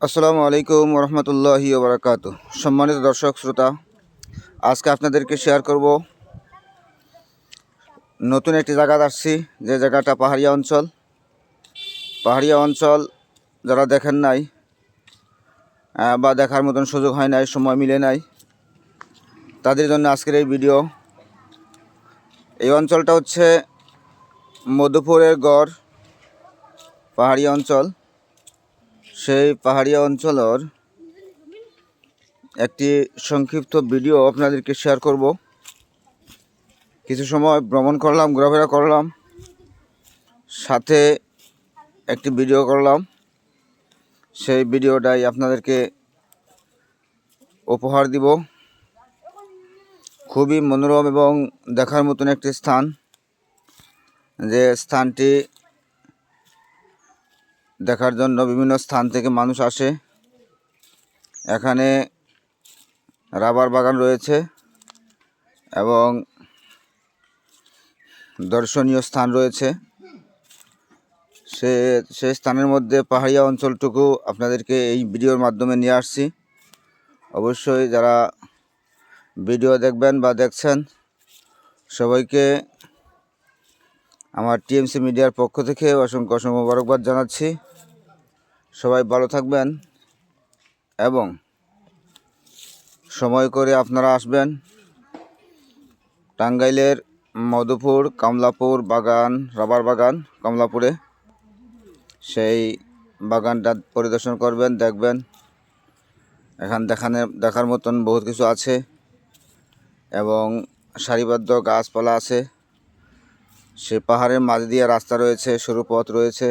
আসসালামু আলাইকুম রহমতুল্লাহি ওবরাকাতুহ। সম্মানিত দর্শক শ্রোতা, আজকে আপনাদেরকে শেয়ার করব নতুন একটি জায়গায় আসছি, যে জায়গাটা পাহাড়িয়া অঞ্চল। পাহাড়িয়া অঞ্চল যারা দেখেন নাই বা দেখার মতন সুযোগ হয় নাই, সময় মিলে নাই, তাদের জন্য আজকের এই ভিডিও। এই অঞ্চলটা হচ্ছে মধুপুরের গড় পাহাড়িয়া অঞ্চল। সেই পাহাড়িয়া অঞ্চলের একটি সংক্ষিপ্ত ভিডিও আপনাদেরকে শেয়ার করব। কিছু সময় ভ্রমণ করলাম, ঘোরাফেরা করলাম, সাথে একটি ভিডিও করলাম। সেই ভিডিওটাই আপনাদেরকে উপহার দিব। খুবই মনোরম এবং দেখার মতন একটি স্থান, যে স্থানটি দেখার জন্য বিভিন্ন স্থান থেকে মানুষ আসে। এখানে রাবার বাগান রয়েছে এবং দর্শনীয় স্থান রয়েছে। সেই স্থানের মধ্যে পাহাড়িয়া অঞ্চলটুকু আপনাদেরকে এই ভিডিওর মাধ্যমে নিয়ে আসছি। অবশ্যই যারা ভিডিও দেখবেন বা দেখছেন, সবাইকে আমার টিএমসি মিডিয়ার পক্ষ থেকে অসংখ্য অসংখ্য মোবারকবাদ জানাচ্ছি। সবাই ভালো থাকবেন এবং সময় করে আপনারা আসবেন। টাঙ্গাইলের মধুপুর কমলাপুর বাগান, রাবার বাগান কমলাপুরে, সেই বাগানটা পরিদর্শন করবেন, দেখবেন। এখান দেখার মতন বহুত কিছু আছে এবং সারিবদ্ধ গাছপালা আছে। সে পাহাড়ের মাঝ দিয়ে রাস্তা রয়েছে, সরু পথ রয়েছে।